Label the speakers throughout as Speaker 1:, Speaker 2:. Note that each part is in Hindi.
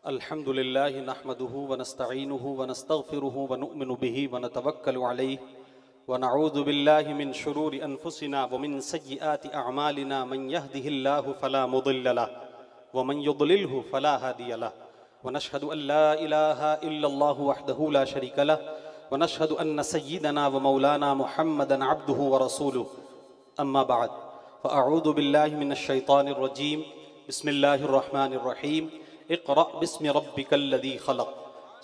Speaker 1: अल्हम्दुलिल्लाहि नहमदुहु व नस्तईनुहु व नस्तगफिरुहु व नुअमिनु बिही व नतवक्कलु अलैहि व नऊज़ु बिल्लाहि मिन शुरूरि अनफुसिना व मिन सय्यिआति अअमालिना मन यहदिहिल्लाहु फला मुदिल्ल लहु व मन युद्लिलहु फला हादिय लहु व नशहदु अन ला इलाहा इल्लल्लाहु वहदहु ला शरीका लहु व नशहदु अन्न सय्यिदना व मौलाना मुहम्मदन अब्दुहु व रसूलुहु अम्मा बाद फ़अऊज़ु बिल्लाहि मिनश शैतानिर रजीम बिस्मिल्लाहिर रहमानिर रहीम इक़रा बिस्मि रब्बिकल्लज़ी ख़लक़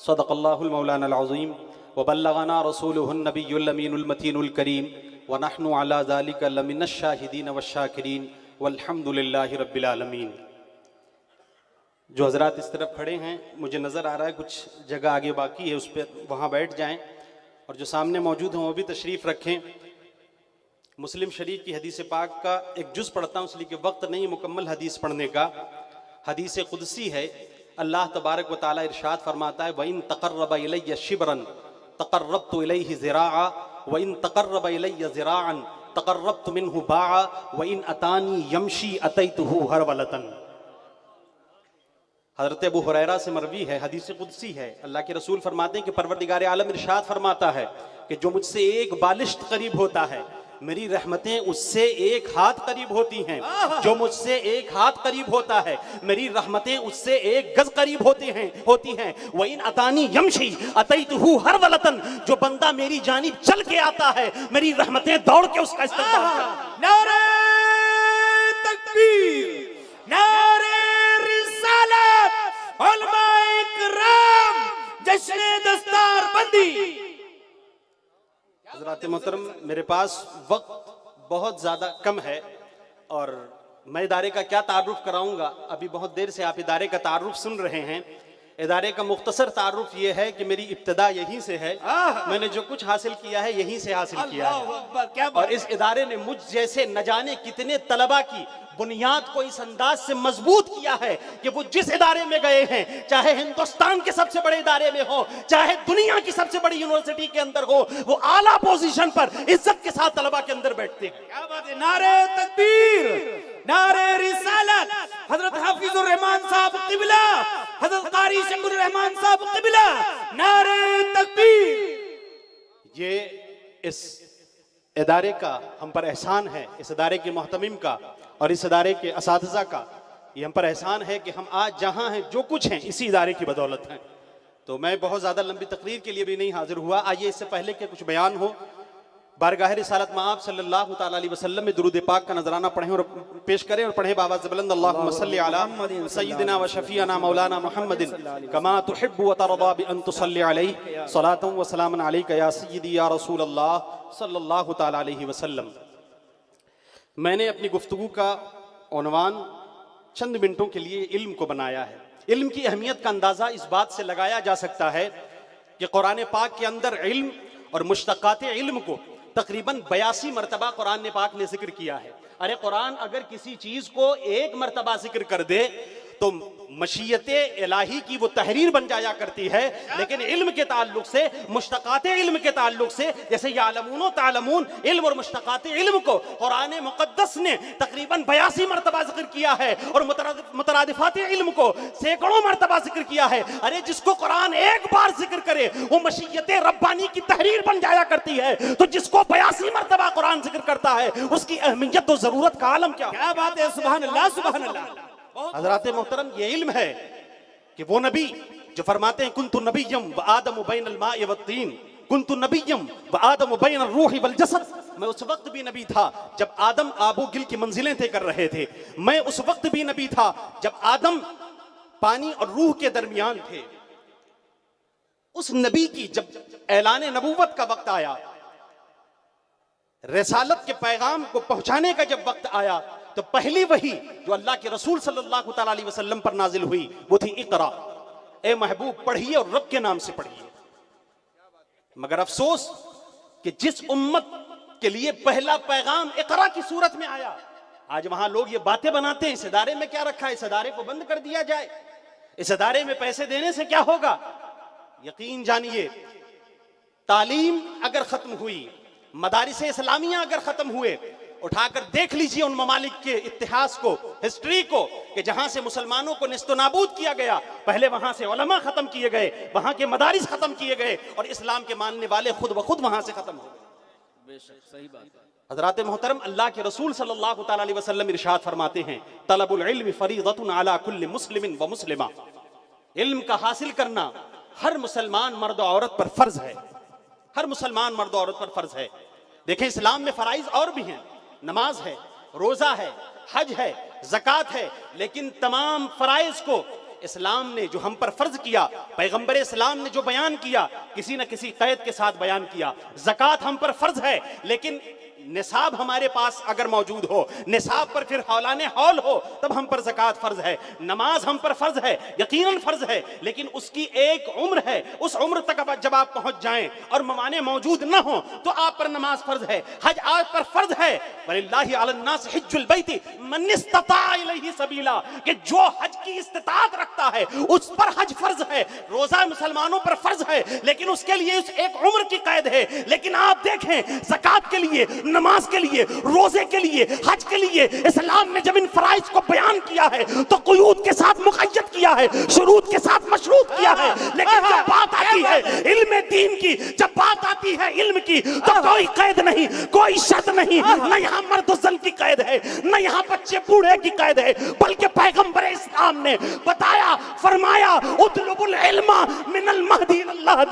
Speaker 1: सदक़ल्लाहुल मौलाना अज़ीम व बल्लगना रसूलुहुन नबियुल अमीनुल मतीनुल करीम व नहनु अला ज़ालिका लमिनश शाहिदीन वश्शाकिरीन वल्हम्दुलिल्लाहि रब्बिल आलमीन। जो हज़रात इस तरफ खड़े हैं, मुझे नज़र आ रहा है कुछ जगह आगे बाकी है, उस पर वहाँ बैठ जाएं और जो सामने मौजूद हैं वो भी तशरीफ़ रखें। मुस्लिम शरीफ की हदीस पाक का एक जुज़ पढ़ता हूँ इसलिए कि वक्त नहीं मुकम्मल हदीस पढ़ने का। हदीस कुदसी है, अल्लाह तबारक व तआला इरशाद फरमाता है, व इन तक़र्रब इलैया शिबरन तक़र्रबतु इलैहि ज़िराअ व इन तक़र्रब इलैया ज़िराअन तक़र्रबतु मिन्हु बाअ व इन अतानी यमशी अतैतुहु हरवलतन। हज़रत अबू हुरैरा से मरवी है, हदीस कुदसी है। अल्लाह के रसूल फरमाते हैं कि परवरदिगार आलम इरशाद फरमाता है कि जो मुझसे एक बालिश्त करीब होता है मेरी रहमतें उससे एक हाथ करीब होती हैं। जो मुझसे एक हाथ करीब होता है मेरी रहमतें उससे एक गज करीब होती हैं। वह इन अतानी यमशी अतैतुहु हर वलतन, जो बंदा मेरी जानिब चल के आता है मेरी रहमतें दौड़ के उसका इस्तकबाल करती।
Speaker 2: नारे तकबीर, नारे रिसालत, उलमाए किराम, जश्न दस्तारबंदी।
Speaker 1: हज़रात मोहतरम, मेरे पास वक्त बहुत ज़्यादा कम है और मैं इदारे का क्या तारुफ कराऊंगा। अभी बहुत देर से आप इदारे का तारुफ सुन रहे हैं। इदारे का मुख्तसर तारुफ ये है कि मेरी इब्तिदा यहीं से है, मैंने जो कुछ हासिल किया है यहीं से हासिल किया है और इस इदारे ने मुझ जैसे न जाने कितने तलबा की बुनियाद को इस अंदाज से मजबूत किया है कि वो जिस इदारे में गए हैं, चाहे हिंदुस्तान के सबसे बड़े इदारे में हो, चाहे दुनिया की सबसे बड़ी यूनिवर्सिटी के अंदर हो, वो आला पोजीशन पर इज्जत के साथ तलबा के अंदर बैठते हैं।
Speaker 2: क्या बात है। नारे तकबीर, नारे रिसालत, हजरत हाफिजुर रहमान साहब क़िबला, हजरत क़ारी शमसुर रहमान साहब क़िबला, नारे तकबीर।
Speaker 1: ये इस इदारे का हम पर एहसान है, इस इदारे के मोहतमिम का और इस इदारे के असातिज़ा का ये हम पर एहसान है कि हम आज जहाँ हैं जो कुछ हैं इसी इदारे की बदौलत हैं। तो मैं बहुत ज़्यादा लंबी तकरीर के लिए भी नहीं हाजिर हुआ। आइए इससे पहले कि कुछ बयान हो, बारगाह रिसालत में आप सल्लल्लाहु तआला अलैहि वसल्लम में दुरूद पाक का नजराना पढ़ें और पेश करें और पढ़ें बाबा से बुलंद अल्लाहुम्मा सल्लि अला सय्यिदिना व शफीअना मौलाना मुहम्मदिन कमा तुहिब्बु व तरदा बि अन तुसल्लि अलैहि सलातन व सलामन अलैका या सय्यिदी या रसूल अल्लाह सल्लल्लाहु तआला अलैहि वसल्लम। मैंने अपनी गुफ्तगू का उन्वान चंद मिनटों के लिए इल्म को बनाया है। इल्म की अहमियत का अंदाज़ा इस बात से लगाया जा सकता है कि कुरान पाक के अंदर इल्म और मुश्तक़ात इल्म को तकरीबन 82 मरतबा कुरान पाक ने जिक्र किया है। अरे कुरान अगर किसी चीज़ को एक मरतबा जिक्र कर दे तो मशीयते इलाही की वो तहरीर बन जाया करती है, लेकिन इल्म के ताल्लुक से, मुश्तक़ात इल्म के ताल्लुक से, जैसे यालमून तालमून, इल्म और मुश्तक़ात इल्म को कुरान मुक़द्दस ने तकरीबन 82 मरतबा जिक्र किया है और मुतरादिफात इल्म को सैकड़ों मरतबा जिक्र किया है। अरे जिसको कुरान एक बार जिक्र करे वो मशीयते रब्बानी की तहरीर बन जाया करती है, तो जिसको 82 मरतबा कुरान जिक्र करता है उसकी अहमियत और ज़रूरत का आलम क्या।
Speaker 2: क्या बात है। सुभान अल्लाह, सुभान अल्लाह।
Speaker 1: हज़रात मोहतरम, ये इल्म है कि वो नबी जो फरमाते हैं कुन्तु नबिय्यम व आदम बैनल माइ वत्तीन, कुन्तु नबिय्यम व आदम बैनर रूहि वल जसद। मैं उस वक्त भी नबी था जब आदम आबू गिल की मंजिलें तय कर रहे थे। मैं उस वक्त भी नबी था जब आदम पानी और रूह के दरमियान थे। उस नबी की जब ऐलान नबूवत का वक्त आया, रिसालत के पैगाम को पहुंचाने का जब वक्त आया, तो पहली वही जो अल्लाह के रसूल सल्लल्लाहु तआला अलैहि वसल्लम पर नाजिल हुई वो थी इक़रा, ए महबूब पढ़िए और रब के नाम से पढ़िए। मगर अफसोस कि जिस उम्मत के लिए पहला पैगाम इक़रा की सूरत में आया, आज वहां लोग ये बातें बनाते हैं इस इदारे में क्या रखा है, इस इदारे को बंद कर दिया जाए, इस इदारे में पैसे देने से क्या होगा। यकीन जानिए, तालीम अगर खत्म हुई, मदारिस इस्लामिया अगर खत्म हुए उठाकर देख लीजिए उन ममालिक के इतिहास को, हिस्ट्री को, कि जहां से मुसलमानों को निस्तनाबूद किया गया, पहले वहां से उलमा खत्म किए गए, वहां के मदारिस खत्म किए गए और इस्लाम के मानने वाले खुद ब खुद वहां से खत्म हो गए।
Speaker 2: बेशक सही बात है।
Speaker 1: हजरात मोहतरम, अल्लाह के रसूल सल्लल्लाहु तआला अलैहि वसल्लम इरशाद फरमाते हैं, तलबुल इल्म फरीदतुन अला कुल्लि मुस्लिमिन व मुस्लिमा, इल्म का हासिल करना हर मुसलमान मर्द और औरत पर फर्ज है, हर मुसलमान मर्द और औरत पर फर्ज है। देखें, इस्लाम में फराइज और भी हैं, नमाज है, रोजा है, हज है, ज़कात है, लेकिन तमाम फराइज को इस्लाम ने जो हम पर फर्ज किया, पैगंबर इस्लाम ने जो बयान किया, किसी न किसी कैद के साथ बयान किया। ज़कात हम पर फर्ज है, लेकिन निसाब हमारे पास अगर मौजूद हो, निसाब पर फिर हौलाने हौल हो, तब हम पर ज़कात फर्ज है। नमाज हम पर फर्ज है, यकीनन फर्ज है, लेकिन उसकी एक उम्र है, उस उम्र तक जब आप पहुंच जाएं और मवाने मौजूद ना हो तो आप पर नमाज फर्ज है। हज आप पर फर्ज है, वलिल्लाहि अलन्नास हिज्जुल बैति मन इस्तता इलैहि सबीला, कि जो हज की इस्तिताअत रखता है उस पर हज फर्ज है। रोजा मुसलमानों पर फर्ज है, लेकिन उसके लिए उस एक उम्र की कैद है। लेकिन आप देखें, ज़कात के लिए, नमाज के लिए, रोजे के लिए, हज के लिए इस्लाम ने जब इन फराइज को बयान किया है तो क़ुयूद के साथ मुक़य्यद किया है, शुरूत के साथ मशरूत किया है। लेकिन जब बात आती है इल्म दीन की, जब बात आती है इल्म की, तो कोई कैद नहीं, कोई शर्त नहीं, न यहाँ मर्द जन की कैद है, न यहाँ बच्चे बूढ़े की कैद है, बल्कि पैगंबर इस्लाम ने बताया, फरमाया, उतलुबुल इल्मा मिनल महदी इलल लहद,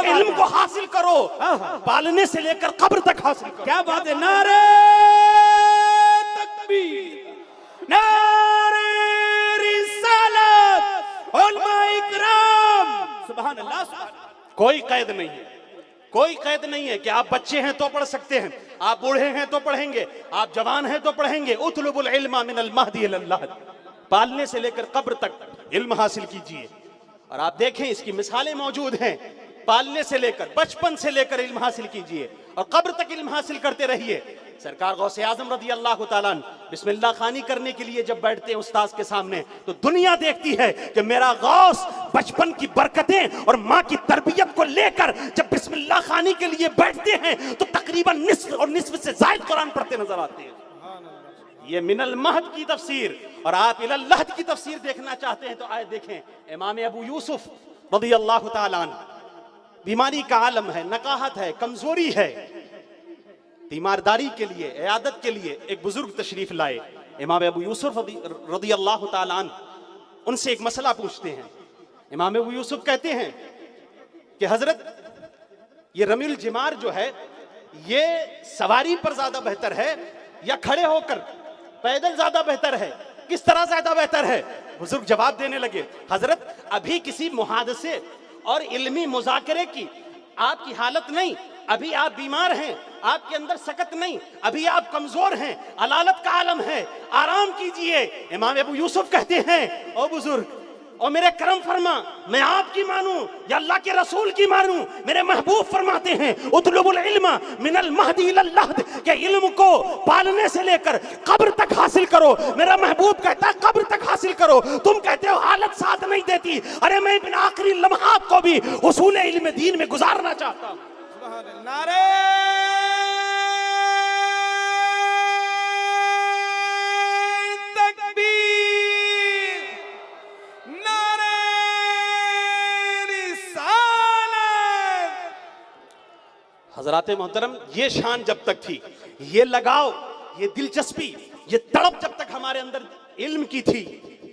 Speaker 1: इल्म को हासिल करो, पालने से लेकर कब्र तक हासिल करो।
Speaker 2: क्या बात है। नारे तकबीर, नारे रिसालत, उलमा इकराम, सुभान अल्लाह, सुभान अल्लाह।
Speaker 1: कोई कैद नहीं है, कोई कैद नहीं है कि आप बच्चे हैं तो पढ़ सकते हैं, आप बूढ़े हैं तो पढ़ेंगे, आप जवान हैं तो पढ़ेंगे। उतलुबुल इल्मा मिनल महदी इलल लहद, पालने से लेकर कब्र तक इल्म हासिल कीजिए। और आप देखें, इसकी मिसालें मौजूद हैं, पालने से लेकर, बचपन से लेकर इल्म हासिल कीजिए और कब्र तक इल्म हासिल करते रहिए। सरकार गौसे आजम रज़ी अल्लाह तआला अन्हु बिस्मिल्लाह खानी करने के लिए जब बैठते हैं उस्ताद के सामने, तो दुनिया देखती है कि मेरा गौस बचपन की बरकतें और माँ की तरबियत को लेकर जब बिस्मिल्लाह खानी के लिए बैठते हैं तो तकरीबन निस्फ और निस्फ से ज़ायद कुरान पढ़ते नजर आते हैं। ये मिनल महद की तफसीर, और आप इलल लहद की तफसीर देखना चाहते हैं तो आए देखें, इमाम अबू यूसुफ रज़ी अल्लाह तआला अन्हु, बीमारी का आलम है, नकाहत है, कमजोरी है, तीमारदारी के लिए, इयादत के लिए एक बुजुर्ग तशरीफ लाए। इमाम अबू यूसुफ रज़ी अल्लाह तआला अन्हु उनसे एक मसला पूछते हैं। इमाम अबू यूसुफ कहते हैं कि हजरत, ये रमील जिमार जो है, ये सवारी पर ज्यादा बेहतर है या खड़े होकर पैदल ज्यादा बेहतर है, किस तरह ज्यादा बेहतर है? बुजुर्ग जवाब देने लगे, हजरत अभी किसी मुहादसे और इल्मी मुज़ाकरे की आपकी हालत नहीं, अभी आप बीमार हैं, आपके अंदर सकत नहीं, अभी आप कमजोर हैं, अलालत का आलम है, आराम कीजिए। इमाम अबू यूसुफ कहते हैं, ओ बुजुर्ग, और मेरे करम फरमा, मैं आपकी मानूं या अल्लाह के रसूल की मानूं? मेरे महबूब फरमाते हैं, उतलुबुल इल्मा मिनल महदी इलल लहद, के इल्म को पालने से लेकर कब्र तक हासिल करो। मेरा महबूब कहता है कब्र तक हासिल करो, तुम कहते हो हालत साथ नहीं देती। अरे मैं इन आखिरी लम्हात को भी हुसूल इल्म दीन में गुजारना चाहता हूं।
Speaker 2: नारे तकबीर, नारे रिसालत।
Speaker 1: हजरात मोहतरम, ये शान जब तक थी, ये लगाव, ये दिलचस्पी, ये तड़प जब तक हमारे अंदर इल्म की थी,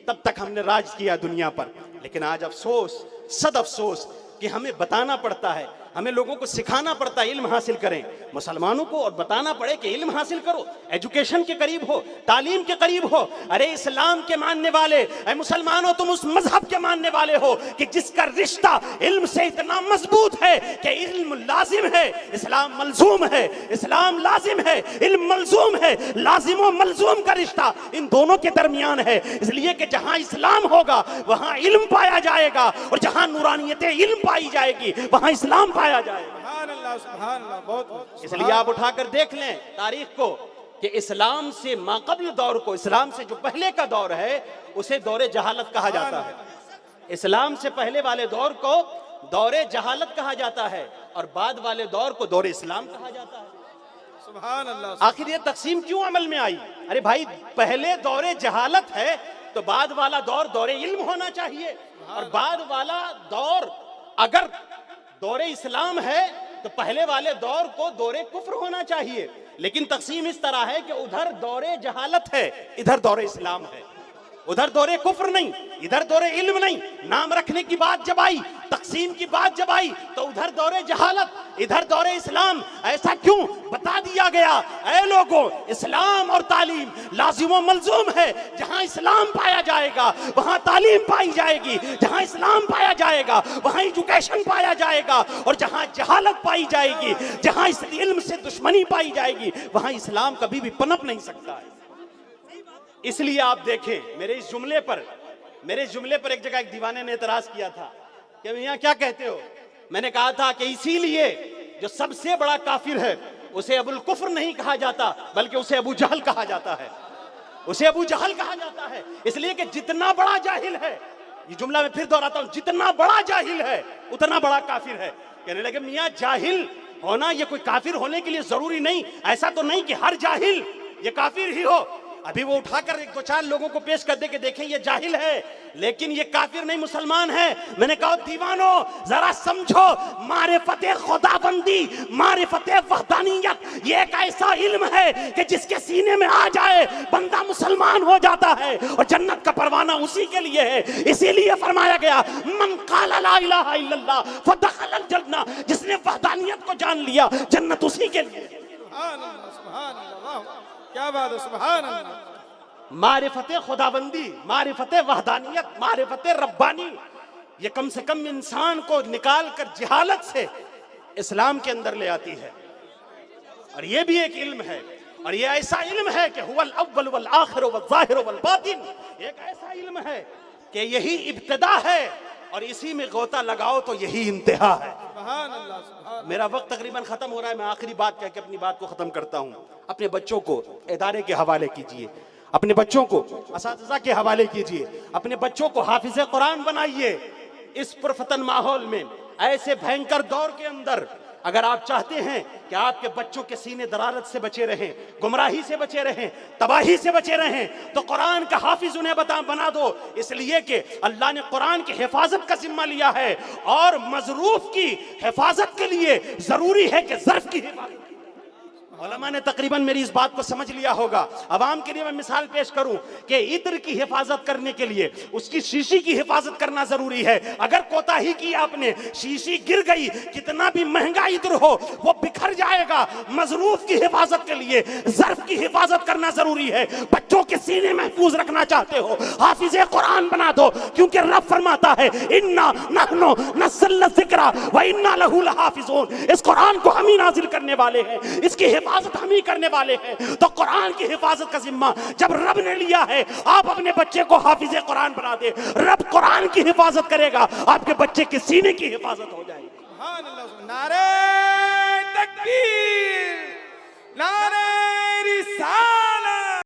Speaker 1: तब तक हमने राज किया दुनिया पर। लेकिन आज अफसोस, सद अफसोस कि हमें बताना पड़ता है, हमें लोगों को सिखाना पड़ता है इल्म हासिल करें, मुसलमानों को, और बताना पड़े कि इल्म हासिल करो, एजुकेशन के करीब हो, तालीम के करीब हो। अरे इस्लाम के मानने वाले, अरे मुसलमानों, तुम उस मजहब के मानने वाले हो कि जिसका रिश्ता इल्म से इतना मजबूत है कि इल्म लाजिम है, इस्लाम मलजूम है, इस्लाम लाजिम है, इल्म मलजूम है। लाजिम और मलजूम का रिश्ता इन दोनों के दरमियान है, इसलिए कि जहां इस्लाम होगा वहां इल्म पाया जाएगा, और जहां नूरानियत इल्म पाई जाएगी वहां इस्लाम पाया जाएगा।
Speaker 2: सुभान अल्लाह, सुभान अल्लाह। बहुत
Speaker 1: इसलिए आप उठाकर देख लें तारीख को कि इस्लाम से माक़ब्ल दौर को, इस्लाम से जो पहले का दौर है उसे दौरे जहालत कहा जाता है। इस्लाम से पहले वाले दौर को दौरे जहालत कहा जाता है और बाद वाले दौर को दौरे इस्लाम कहा जाता है।
Speaker 2: सुभान अल्लाह।
Speaker 1: आखिर ये तकसीम क्यों अमल में आई? अरे भाई, पहले दौरे जहालत है तो बाद वाला दौर दौरे इल्म होना चाहिए, और बाद वाला दौर अगर दौरे इस्लाम है तो पहले वाले दौर को दौरे कुफ्र होना चाहिए। लेकिन तकसीम इस तरह है कि उधर दौरे जहालत है, इधर दौरे इस्लाम है। उधर दौरे कुफ्र नहीं, इधर दौरे इल्म नहीं। नाम रखने की बात जब आई, तकसीम की बात जब आई, तो उधर दौरे जहालत, इधर दौरे इस्लाम। ऐसा क्यों? बता दिया गया, ऐ लोगों, इस्लाम और तालीम लाजिम व मलजूम है। जहां इस्लाम पाया जाएगा वहां तालीम पाई जाएगी, जहां इस्लाम पाया जाएगा वहां एजुकेशन पाया जाएगा, और जहां जहालत पाई जाएगी, जहां इस इल्म से दुश्मनी पाई जाएगी, वहां इस्लाम कभी भी पनप नहीं सकता है। इसलिए आप देखें, मेरे इस जुमले पर एक जगह एक दीवाने ने एतराज किया था कि मियां क्या कहते हो? मैंने कहा था कि इसीलिए जो सबसे बड़ा काफिर है उसे अबुल कुफ्र नहीं कहा जाता, बल्कि उसे अबू जहल कहा जाता है। उसे अबू जहल कहा जाता है इसलिए कि जितना बड़ा जाहिल है, ये जुमला मैं फिर दोहराता हूं, जितना बड़ा जाहिल है उतना बड़ा काफिर है। कहने लगे मियां, जाहिल होना ये कोई काफिर होने के लिए जरूरी नहीं। ऐसा तो नहीं कि हर जाहिल ये काफिर ही हो। अभी वो उठाकर एक दो चार लोगों को पेश कर दे के देखें ये जाहिल है लेकिन ये काफिर नहीं, मुसलमान है। मैंने कहा दीवानों जरा समझो, मारिफते खुदाबंदी, मारिफते वहदानियत, ये एक ऐसा इल्म है कि जिसके सीने में आ जाए बंदा मुसलमान हो जाता है, और जन्नत का परवाना उसी के लिए है। इसीलिए फरमाया गया, मन क़ाला ला इलाहा इल्लल्लाह फदखलल जन्नह, जिसने वहदानियत को जान लिया जन्नत उसी के लिए।
Speaker 2: सुभान अल्लाह, सुभान अल्लाह, क्या बात है, सुभान अल्लाह।
Speaker 1: मारिफते खुदाबंदी, मारिफते वहदानियत, मारिफते रब्बानी, ये कम से कम इंसान को निकाल कर जहालत से इस्लाम के अंदर ले आती है। और ये भी एक इल्म है, और ये ऐसा इल्म है कि हुवल अव्वल वल आखिर वल ज़ाहिर वल बातिन। एक ऐसा इल्म है कि यही इब्तिदा है और इसी में गोता लगाओ तो यही इंतहा है।
Speaker 2: सुभान अल्लाह, सुभान।
Speaker 1: मेरा वक्त तकरीबन खत्म हो रहा है, मैं आखिरी बात कह के अपनी बात को खत्म करता हूं। अपने बच्चों को इदारे के हवाले कीजिए, अपने बच्चों को असातिज़ा के हवाले कीजिए, अपने बच्चों को हाफिज़े कुरान बनाइए। इस पुरफतन माहौल में, ऐसे भयंकर दौर के अंदर अगर आप चाहते हैं कि आपके बच्चों के सीने दरारत से बचे रहें, गुमराही से बचे रहें, तबाही से बचे रहें, तो कुरान का हाफिज उन्हें बना दो। इसलिए कि अल्लाह ने कुरान की हिफाजत का जिम्मा लिया है, और मजरूफ की हिफाजत के लिए जरूरी है कि ज़र्फ की हिफाजत। उलमा ने तकरीबन मेरी इस बात को समझ लिया होगा। अवाम के लिए मैं मिसाल पेश करूं कि इत्र की हिफाजत करने के लिए उसकी शीशी की हिफाजत करना जरूरी है। अगर कोताही की आपने, शीशी गिर गई, कितना भी महंगा इत्र हो वो बिखर जाएगा। मजरूफ की हिफाजत के लिए ज़र्फ की हिफाजत करना जरूरी है। बच्चों के सीने महफूज रखना चाहते हो, हाफिज़े कुरान बना दो, क्योंकि रब फरमाता है इन्ना नहनु नज़्ज़लना ज़िक्रा व इन्ना लहू लहाफ़िज़ून। इस कुरान को हम ही नाजिल करने वाले हैं, इसकी हिफाजत हम ही करने वाले हैं। तो कुरान की हिफाजत का जिम्मा जब रब ने लिया है, आप अपने बच्चे को हाफिज़े कुरान बना दे, रब कुरान की हिफाजत करेगा, आपके बच्चे के सीने की हिफाजत हो जाएगी।
Speaker 2: सुभान अल्लाह, नारे तकबीर।